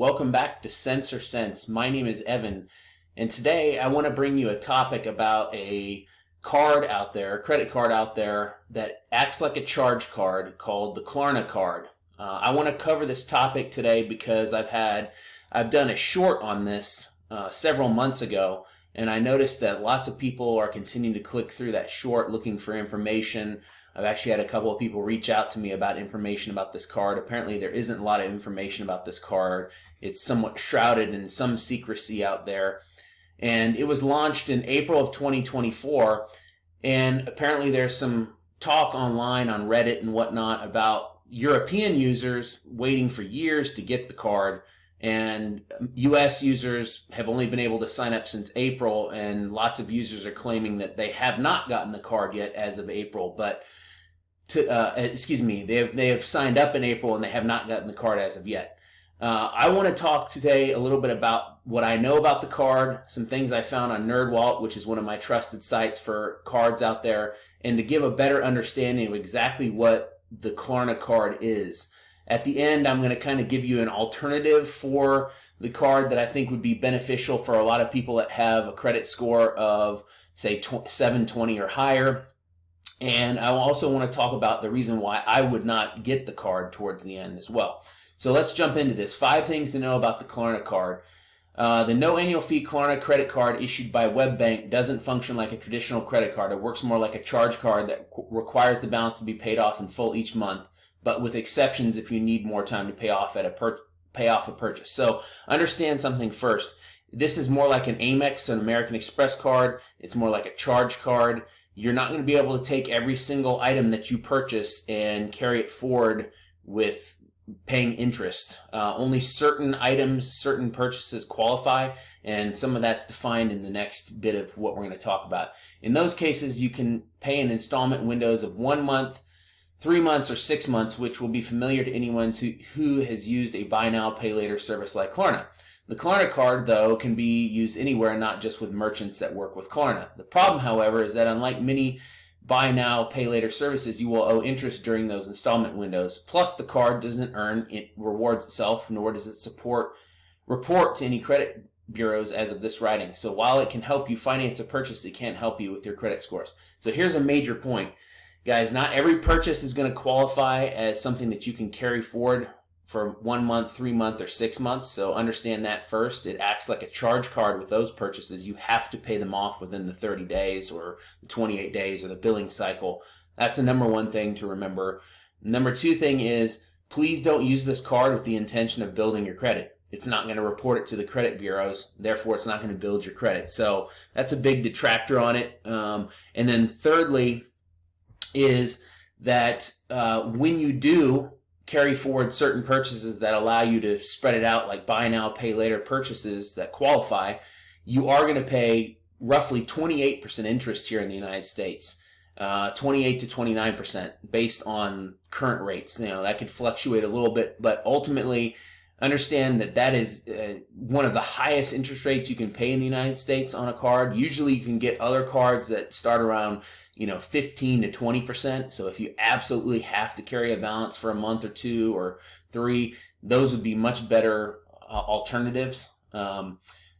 Welcome back to Sense or Sense. My name is Evan, and today I want to bring you a topic about a card out there, a credit card out there that acts like a charge card called the Klarna card. I want to cover this topic today because I've done a short on this several months ago, and I noticed that lots of people are continuing to click through that short looking for information. I've actually had a couple of people reach out to me about information about this card. Apparently there isn't a lot of information about this card. It's somewhat shrouded in some secrecy out there. And it was launched in April of 2024. And apparently there's some talk online on Reddit and whatnot about European users waiting for years to get the card. And US users have only been able to sign up since April. And lots of users are claiming that they have not gotten the card yet as of April. But they have signed up in April and they have not gotten the card as of yet. I want to talk today a little bit about what I know about the card, some things I found on NerdWallet, which is one of my trusted sites for cards out there, and to give a better understanding of exactly what the Klarna card is. At the end, I'm going to kind of give you an alternative for the card that I think would be beneficial for a lot of people that have a credit score of, say, 720 or higher. And I also want to talk about the reason why I would not get the card towards the end as well. So let's jump into this. 5 things to know about the Klarna card. The no annual fee Klarna credit card issued by WebBank doesn't function like a traditional credit card. It works more like a charge card that requires the balance to be paid off in full each month, but with exceptions if you need more time to pay off a purchase. So understand something first. This is more like an Amex, an American Express card. It's more like a charge card. You're not going to be able to take every single item that you purchase and carry it forward with paying interest. Only certain items, certain purchases qualify, and some of that's defined in the next bit of what we're going to talk about. In those cases, you can pay in installment windows of 1 month, 3 months, or 6 months, which will be familiar to anyone who has used a buy now, pay later service like Klarna. The Klarna card, though, can be used anywhere, not just with merchants that work with Klarna. The problem, however, is that unlike many buy now, pay later services, you will owe interest during those installment windows. Plus, the card doesn't earn rewards itself, nor does it report to any credit bureaus as of this writing. So while it can help you finance a purchase, it can't help you with your credit scores. So here's a major point. Guys, not every purchase is going to qualify as something that you can carry forward for 1 month, 3 months, or 6 months. So understand that first. It acts like a charge card with those purchases. You have to pay them off within the 30 days or the 28 days or the billing cycle. That's the number one thing to remember. Number 2 thing is, please don't use this card with the intention of building your credit. It's not going to report it to the credit bureaus. Therefore, it's not going to build your credit. So that's a big detractor on it. And then thirdly is that when you do carry forward certain purchases that allow you to spread it out, like buy now, pay later purchases that qualify, you are going to pay roughly 28% interest here in the United States, 28 to 29% based on current rates. You know, that could fluctuate a little bit, but ultimately understand that that is one of the highest interest rates you can pay in the United States on a card. Usually you can get other cards that start around 15 to 20%. So if you absolutely have to carry a balance for a month or 2 or 3, those would be much better alternatives. The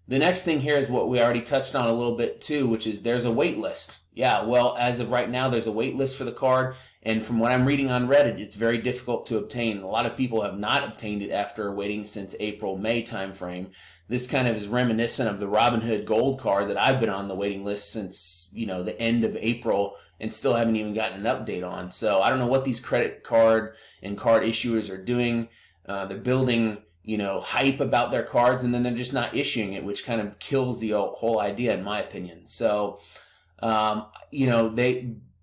next thing here is what we already touched on a little bit too, which is there's a wait list. Yeah, well, as of right now, there's a wait list for the card. And from what I'm reading on Reddit, it's very difficult to obtain. A lot of people have not obtained it after waiting since April, May timeframe. This kind of is reminiscent of the Robinhood Gold card that I've been on the waiting list since, the end of April and still haven't even gotten an update on. So I don't know what these credit card and card issuers are doing. They're building, hype about their cards, and then they're just not issuing it, which kind of kills the whole idea, in my opinion. So,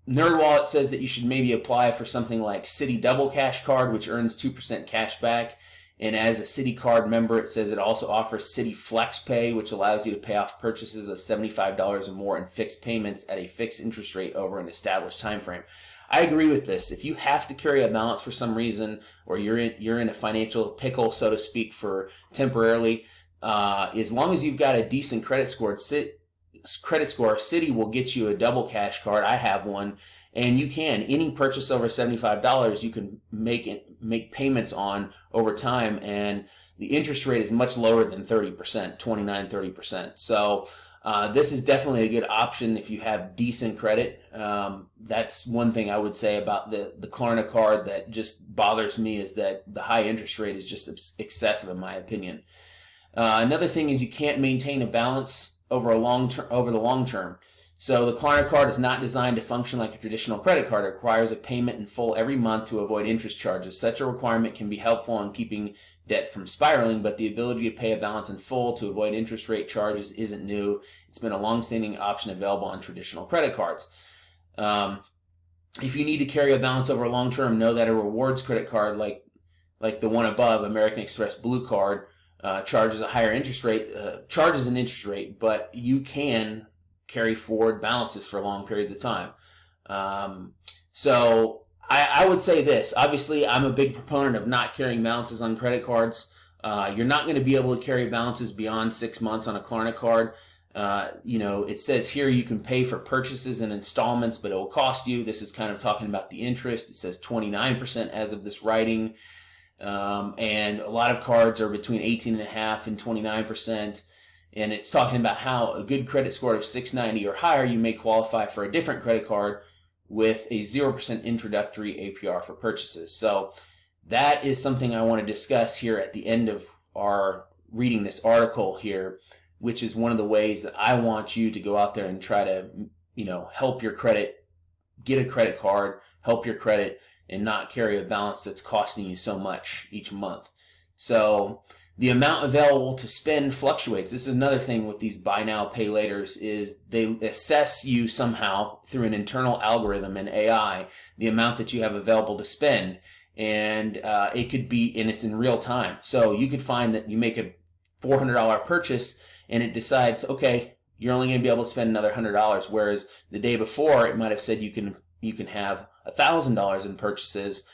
NerdWallet says that you should maybe apply for something like Citi Double Cash Card, which earns 2% cash back. And as a Citi Card member, it says it also offers Citi Flex Pay, which allows you to pay off purchases of $75 or more in fixed payments at a fixed interest rate over an established time frame. I agree with this. If you have to carry a balance for some reason, or you're in a financial pickle, so to speak, for temporarily, as long as you've got a decent credit score, Citi will get you a double cash card. I have one, and you can. Any purchase over $75, you can make payments on over time, and the interest rate is much lower than 30%, 29, 30%. So this is definitely a good option if you have decent credit. That's one thing I would say about the Klarna card that just bothers me, is that the high interest rate is just excessive in my opinion. Another thing is you can't maintain a balance over the long term. So the Klarna card is not designed to function like a traditional credit card. It requires a payment in full every month to avoid interest charges. Such a requirement can be helpful in keeping debt from spiraling, but the ability to pay a balance in full to avoid interest rate charges isn't new. It's been a long-standing option available on traditional credit cards. If you need to carry a balance over long term, know that a rewards credit card like the one above, American Express Blue Card, charges a higher interest rate, charges an interest rate, but you can carry forward balances for long periods of time. So I would say this. Obviously, I'm a big proponent of not carrying balances on credit cards. You're not going to be able to carry balances beyond 6 months on a Klarna card. It says here you can pay for purchases in installments, but it will cost you. This is kind of talking about the interest. It says 29% as of this writing. And a lot of cards are between 18.5% and 29%. And it's talking about how a good credit score of 690 or higher, you may qualify for a different credit card with a 0% introductory APR for purchases. So that is something I want to discuss here at the end of our reading this article here, which is one of the ways that I want you to go out there and try to, help your credit, get a credit card, help your credit, and not carry a balance that's costing you so much each month. So the amount available to spend fluctuates. This is another thing with these buy now, pay laters, is they assess you somehow through an internal algorithm in AI, the amount that you have available to spend. And it could be, and it's in real time. So you could find that you make a $400 purchase and it decides, okay, you're only going to be able to spend another $100. Whereas the day before, it might have said you can have $1,000 in purchases.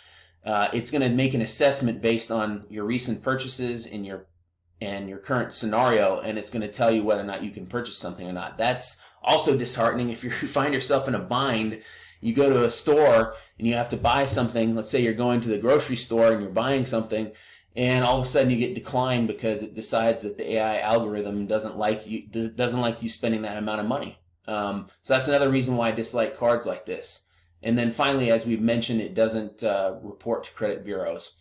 It's going to make an assessment based on your recent purchases and your current scenario, and it's going to tell you whether or not you can purchase something or not. That's also disheartening if you find yourself in a bind. You go to a store and you have to buy something. Let's say you're going to the grocery store and you're buying something, and all of a sudden you get declined because it decides that the AI algorithm doesn't like you spending that amount of money. So that's another reason why I dislike cards like this. And then finally, as we've mentioned, it doesn't report to credit bureaus.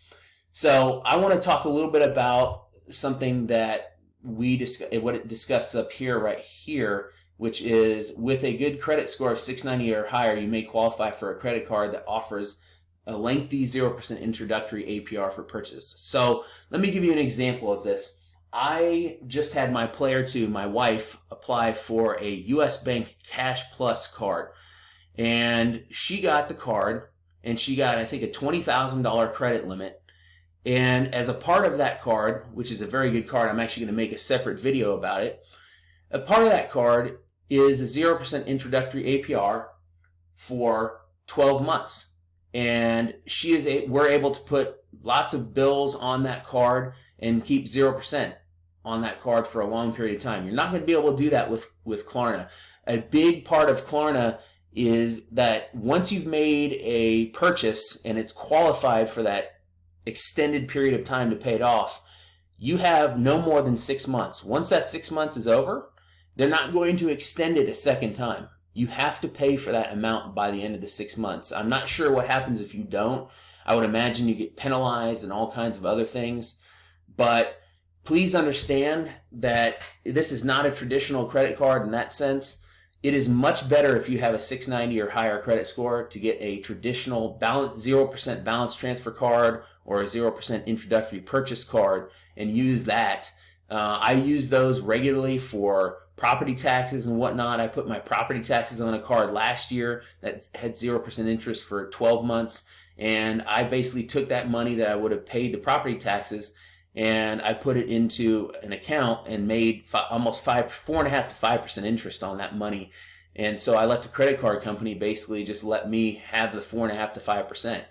So I want to talk a little bit about something that what it discusses up here, right here, which is with a good credit score of 690 or higher, you may qualify for a credit card that offers a lengthy 0% introductory APR for purchase. So let me give you an example of this. I just had my Player 2, my wife, apply for a U.S. Bank Cash Plus card. And she got the card, and she got, I think, a $20,000 credit limit. And as a part of that card, which is a very good card, I'm actually going to make a separate video about it. A part of that card is a 0% introductory APR for 12 months. And we're able to put lots of bills on that card and keep 0% on that card for a long period of time. You're not going to be able to do that with Klarna. A big part of Klarna is that once you've made a purchase and it's qualified for that extended period of time to pay it off, you have no more than 6 months. Once that 6 months is over, they're not going to extend it a second time. You have to pay for that amount by the end of the 6 months. I'm not sure what happens if you don't. I would imagine you get penalized and all kinds of other things. But please understand that this is not a traditional credit card in that sense. It is much better if you have a 690 or higher credit score to get a traditional 0% balance transfer card or a 0% introductory purchase card and use that. I use those regularly for property taxes and whatnot. I put my property taxes on a card last year that had 0% interest for 12 months. And I basically took that money that I would have paid the property taxes and I put it into an account and made almost 4.5% to 5% interest on that money. And so I let the credit card company basically just let me have the 4.5% to 5%.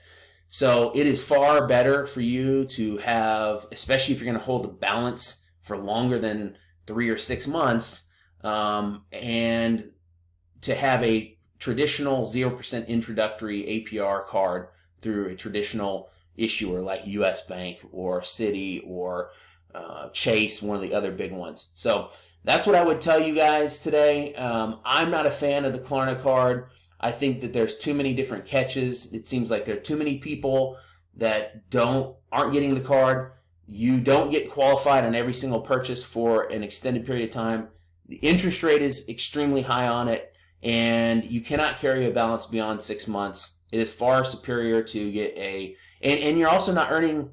So it is far better for you to have, especially if you're going to hold a balance for longer than 3 or 6 months, and to have a traditional 0% introductory APR card through a traditional issuer like U.S. Bank or Citi or Chase, one of the other big ones. So that's what I would tell you guys today. I'm not a fan of the Klarna card. I think that there's too many different catches. It seems like there are too many people that aren't getting the card. You don't get qualified on every single purchase for an extended period of time. The interest rate is extremely high on it, and you cannot carry a balance beyond 6 months. It is far superior to get and you're also not earning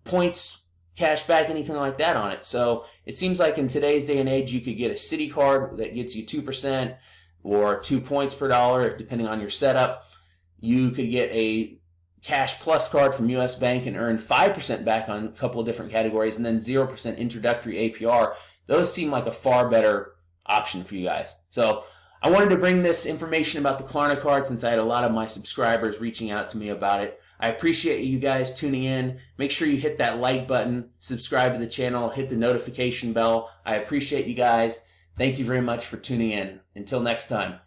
points, cash back, anything like that on it. So it seems like in today's day and age, you could get a Citi card that gets you 2% or 2 points per dollar, depending on your setup. You could get a Cash Plus card from US Bank and earn 5% back on a couple of different categories, and then 0% introductory APR. Those seem like a far better option for you guys. So I wanted to bring this information about the Klarna card since I had a lot of my subscribers reaching out to me about it. I appreciate you guys tuning in. Make sure you hit that like button, subscribe to the channel, hit the notification bell. I appreciate you guys. Thank you very much for tuning in. Until next time.